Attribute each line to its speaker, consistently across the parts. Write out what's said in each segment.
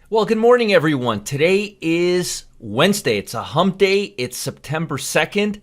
Speaker 1: Well, good morning, everyone. Today is Wednesday. It's a hump day. It's September 2nd.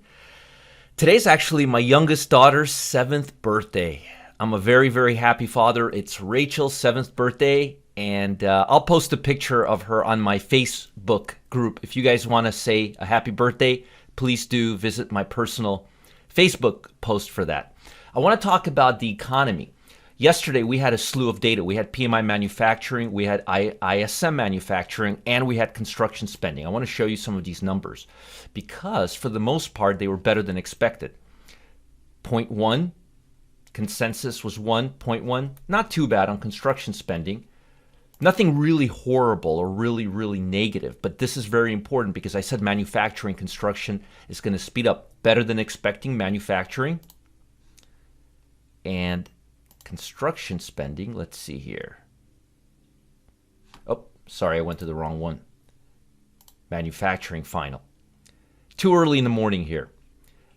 Speaker 1: Today's actually my youngest daughter's 7th birthday. I'm a very, very happy father. It's Rachel's 7th birthday, and I'll post a picture of her on my Facebook group. If you guys want to say a happy birthday, please do visit my personal Facebook post for that. I want to talk about the economy. Yesterday, we had a slew of data. We had PMI manufacturing, we had ISM manufacturing, and we had construction spending. I want to show you some of these numbers because, for the most part, they were better than expected. Point 1, consensus was 1.1. Not too bad on construction spending. Nothing really horrible or really, really negative, but this is very important because I said manufacturing construction is going to speed up. Better than expecting manufacturing. And construction spending, let's see here. Oh, sorry, I went to the wrong one. Manufacturing final. Too early in the morning here.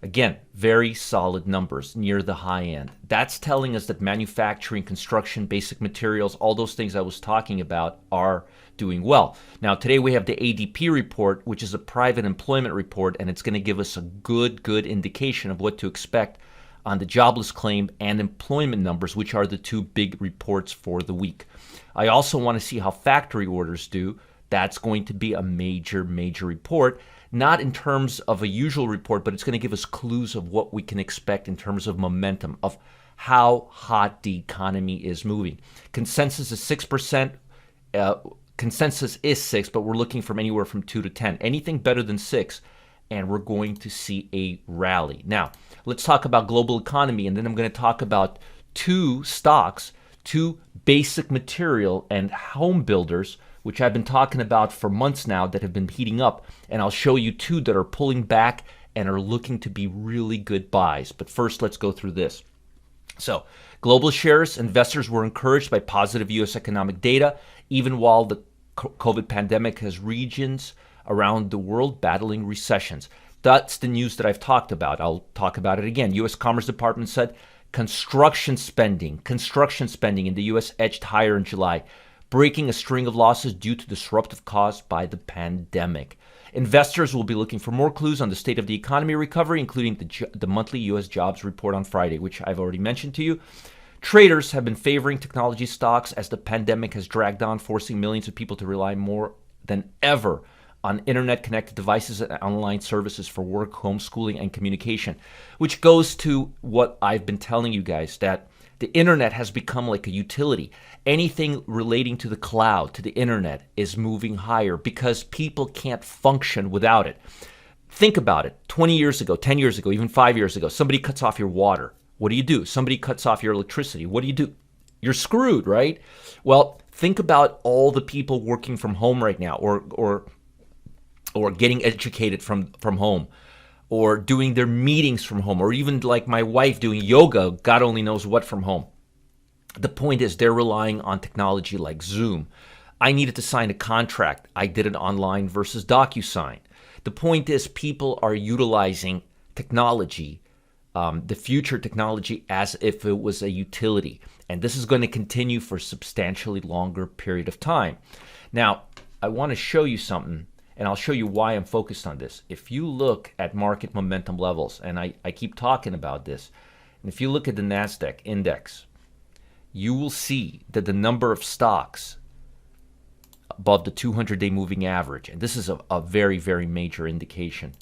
Speaker 1: Again, very solid numbers near the high end. That's telling us that manufacturing, construction, basic materials, all those things I was talking about are doing well. Now, today we have the ADP report, which is a private employment report, and it's going to give us a good indication of what to expect on the jobless claim and employment numbers, which are the two big reports for the week. I also want to see how factory orders do. That's going to be a major report, not in terms of a usual report, but it's going to give us clues of what we can expect in terms of momentum, of how hot the economy is moving. Consensus is 6%. Consensus is 6, but we're looking from anywhere from 2 to 10. Anything better than 6, and we're going to see a rally. Now, let's talk about global economy, and then I'm going to talk about two stocks, two basic material and home builders, which I've been talking about for months now that have been heating up, and I'll show you two that are pulling back and are looking to be really good buys. But first, let's go through this. So, global shares, investors were encouraged by positive U.S. economic data, even while the COVID pandemic has regions around the world battling recessions. That's the news that I've talked about. I'll talk about it again. U.S. Commerce Department said construction spending in the U.S. edged higher in July, breaking a string of losses due to disruptive caused by the pandemic. Investors will be looking for more clues on the state of the economy recovery, including the monthly U.S. jobs report on Friday, which I've already mentioned to you. Traders have been favoring technology stocks as the pandemic has dragged on, forcing millions of people to rely more than ever on internet-connected devices and online services for work, homeschooling, and communication, which goes to what I've been telling you guys, that the internet has become like a utility. Anything relating to the cloud, to the internet, is moving higher because people can't function without it. Think about it. 20 years ago, 10 years ago, even 5 years ago, somebody cuts off your water. What do? Somebody cuts off your electricity. What do? You're screwed, right? Well, think about all the people working from home right now, or getting educated from home, or doing their meetings from home, or even like my wife doing yoga, God only knows what, from home. The point is they're relying on technology like Zoom. I needed to sign a contract. I did it online versus DocuSign. The point is people are utilizing technology, the future technology, as if it was a utility. And this is going to continue for a substantially longer period of time. Now, I want to show you something, and I'll show you why I'm focused on this. If you look at market momentum levels, and I keep talking about this, and if you look at the NASDAQ index, you will see that the number of stocks above the 200-day moving average, and this is a very, very major indication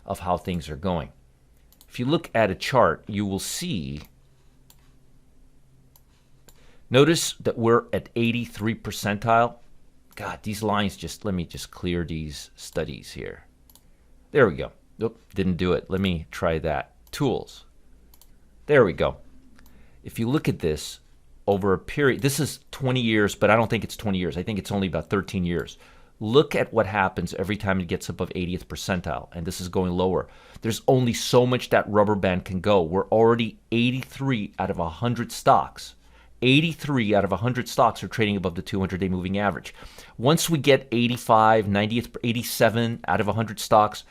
Speaker 1: of how things are going. If you look at a chart, you will see, notice that we're at 83 percentile. God, these lines let me just clear these studies here. There we go. Nope, didn't do it. Let me try that. Tools. There we go. If you look at this over a period, this is 20 years, but I don't think it's 20 years. I think it's only about 13 years. Look at what happens every time it gets above 80th percentile, and this is going lower. There's only so much that rubber band can go. We're already 83 out of 100 stocks. 83 out of 100 stocks are trading above the 200-day moving average. Once we get 85, 90th, 87 out of 100 stocks,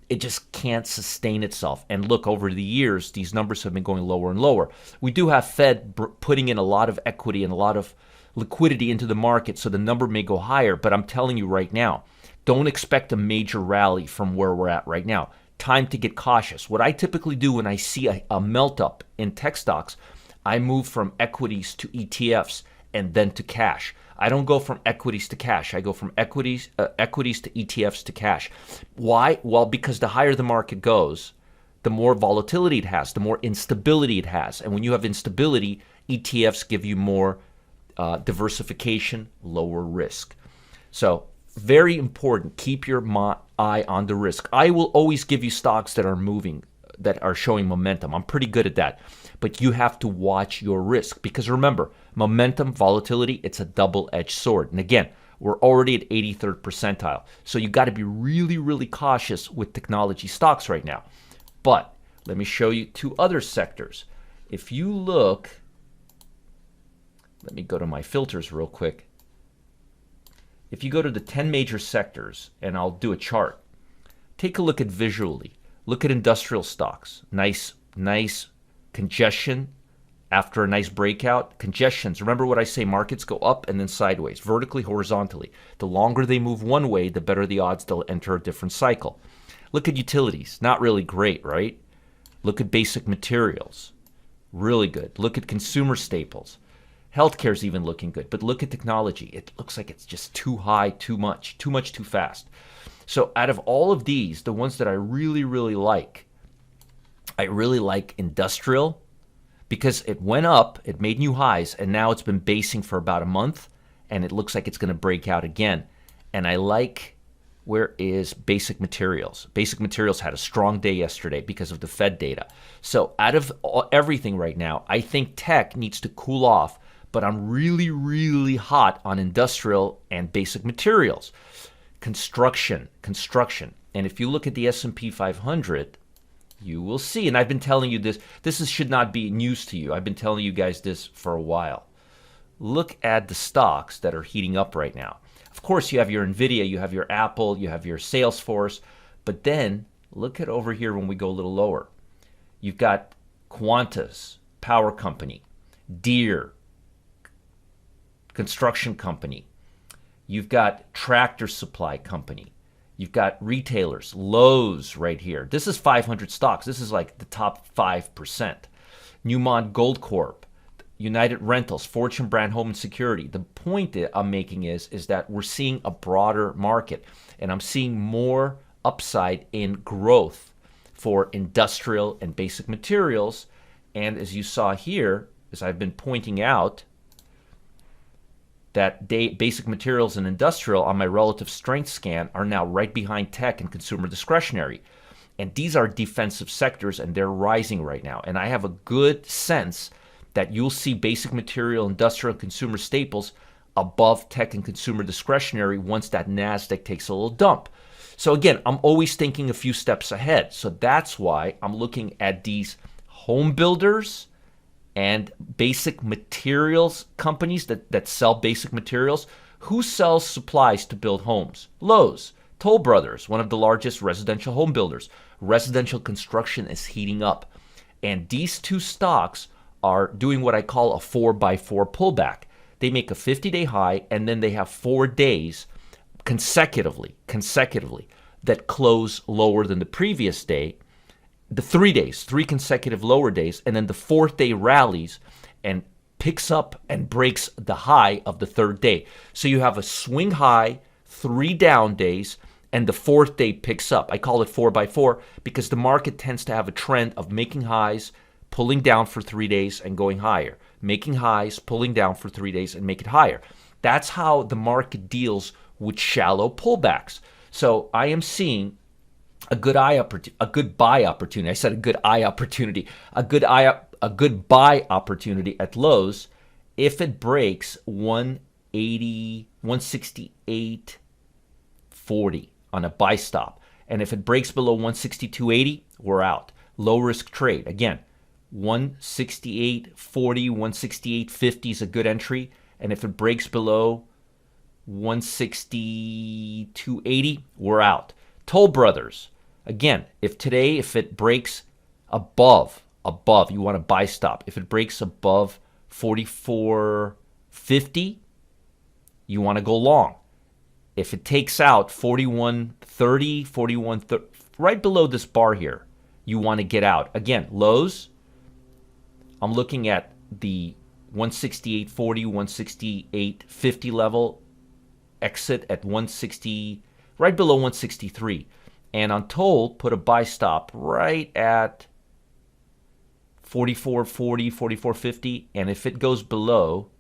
Speaker 1: it just can't sustain itself. And look, over the years, these numbers have been going lower and lower. We do have Fed putting in a lot of equity and a lot of liquidity into the market, so the number may go higher. But I'm telling you right now, don't expect a major rally from where we're at right now. Time to get cautious. What I typically do when I see a melt up in tech stocks, I move from equities to ETFs and then to cash. I don't go from equities to cash. I go from equities to ETFs to cash. Why? Well, because the higher the market goes, the more volatility it has, the more instability it has. And when you have instability, ETFs give you more diversification, lower risk. So very important. Keep your eye on the risk. I will always give you stocks that are moving, that are showing momentum. I'm pretty good at that. But you have to watch your risk, because remember, momentum, volatility, it's a double-edged sword. And again, we're already at 83rd percentile. So you got to be really, really cautious with technology stocks right now. But let me show you two other sectors. If you look, let me go to my filters real quick. If you go to the 10 major sectors, and I'll do a chart, take a look at visually. Look at industrial stocks. Nice congestion after a nice breakout. Congestions, remember what I say, markets go up and then sideways, vertically, horizontally. The longer they move one way, the better the odds they'll enter a different cycle. Look at utilities, not really great, right? Look at basic materials, really good. Look at consumer staples. Healthcare's even looking good, but look at technology. It looks like it's just too high, too much, too fast. So out of all of these, the ones that I really, really like, I really like industrial, because it went up, it made new highs, and now it's been basing for about a month, and it looks like it's going to break out again. And I like, where is basic materials? Basic materials had a strong day yesterday because of the Fed data. So out of everything right now, I think tech needs to cool off, but I'm really, really hot on industrial and basic materials. Construction. And if you look at the S&P 500, you will see, and I've been telling you this should not be news to you. I've been telling you guys this for a while. Look at the stocks that are heating up right now. Of course, you have your Nvidia, you have your Apple, you have your Salesforce, but then look at over here when we go a little lower. You've got Qantas, power company, Deere, construction company. You've got tractor supply company. You've got retailers, Lowe's right here. This is 500 stocks. This is like the top 5%. Newmont Gold Corp, United Rentals, Fortune Brand Home and Security. The point that I'm making is that we're seeing a broader market, and I'm seeing more upside in growth for industrial and basic materials. And as you saw here, as I've been pointing out, that basic materials and industrial on my relative strength scan are now right behind tech and consumer discretionary. And these are defensive sectors, and they're rising right now. And I have a good sense that you'll see basic material, industrial, and consumer staples above tech and consumer discretionary once that NASDAQ takes a little dump. So again, I'm always thinking a few steps ahead. So that's why I'm looking at these home builders and basic materials companies that sell basic materials. Who sells supplies to build homes? Lowe's. Toll Brothers, one of the largest residential home builders. Residential construction is heating up. And these two stocks are doing what I call a 4x4 pullback. They make a 50-day high, and then they have 4 days consecutively that close lower than the previous day. The 3 days, 3 consecutive lower days, and then the 4th day rallies and picks up and breaks the high of the 3rd day. So you have a swing high, 3 down days, and the 4th day picks up. I call it 4x4 because the market tends to have a trend of making highs, pulling down for 3 days, and going higher. Making highs, pulling down for 3 days, and make it higher. That's how the market deals with shallow pullbacks. So I am seeing a good buy opportunity. I said a good eye opportunity. A good buy opportunity at Lowe's if it breaks 180, 168.40 on a buy stop. And if it breaks below 162.80, we're out. Low risk trade. Again, 168.40, 168.50 is a good entry. And if it breaks below 162.80, we're out. Toll Brothers. Again, if it breaks above, you want to buy stop. If it breaks above 44.50, you want to go long. If it takes out 41.30, 41.30, right below this bar here, you want to get out. Again, lows, I'm looking at the 168.40, 168.50 level, exit at 160, right below 163. And on toll, put a buy stop right at 44.40, 44.50. And if it goes below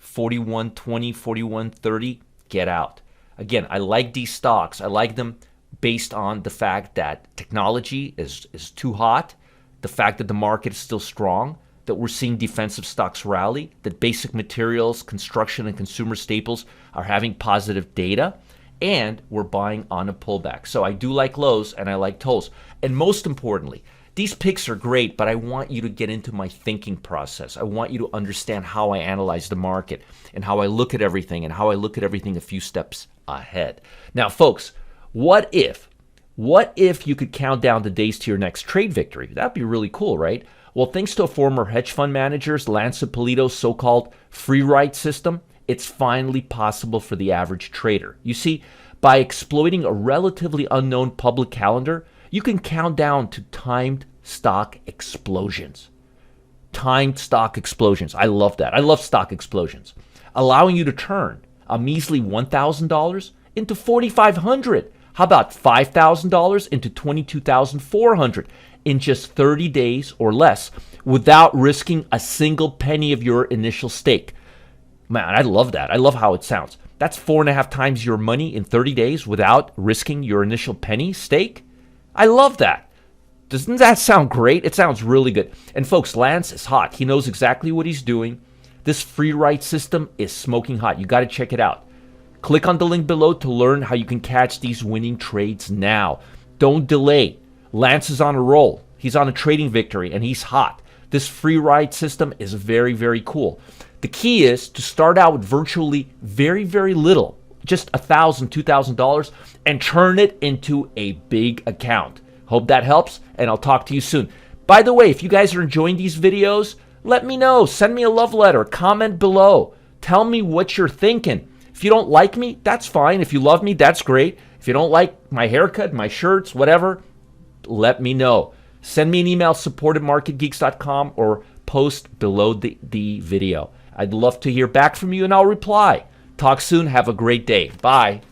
Speaker 1: 41.20, 41.30, get out. Again, I like these stocks. I like them based on the fact that technology is too hot, the fact that the market is still strong, that we're seeing defensive stocks rally, that basic materials, construction, and consumer staples are having positive data, and we're buying on a pullback. So I do like lows and I like tolls. And most importantly, these picks are great, but I want you to get into my thinking process. I want you to understand how I analyze the market and how I look at everything and how I look at everything a few steps ahead. Now, folks, what if you could count down the days to your next trade victory? That'd be really cool, right? Well, thanks to a former hedge fund manager's, Lance Ippolito's so-called free ride system, it's finally possible for the average trader. You see, by exploiting a relatively unknown public calendar, you can count down to timed stock explosions. Timed stock explosions. I love that. I love stock explosions. Allowing you to turn a measly $1,000 into $4,500. How about $5,000 into $22,400 in just 30 days or less without risking a single penny of your initial stake? Man, I love that. I love how it sounds. That's 4.5 times your money in 30 days without risking your initial penny stake. I love that. Doesn't that sound great? It sounds really good. And folks, Lance is hot. He knows exactly what he's doing. This free ride system is smoking hot. You got to check it out. Click on the link below to learn how you can catch these winning trades now. Don't delay. Lance is on a roll. He's on a trading victory and he's hot. This free ride system is very, very cool. The key is to start out with virtually very, very little, just $1,000, $2,000, and turn it into a big account. Hope that helps, and I'll talk to you soon. By the way, if you guys are enjoying these videos, let me know. Send me a love letter. Comment below. Tell me what you're thinking. If you don't like me, that's fine. If you love me, that's great. If you don't like my haircut, my shirts, whatever, let me know. Send me an email, support@marketgeeks.com, or post below the video. I'd love to hear back from you, and I'll reply. Talk soon. Have a great day. Bye.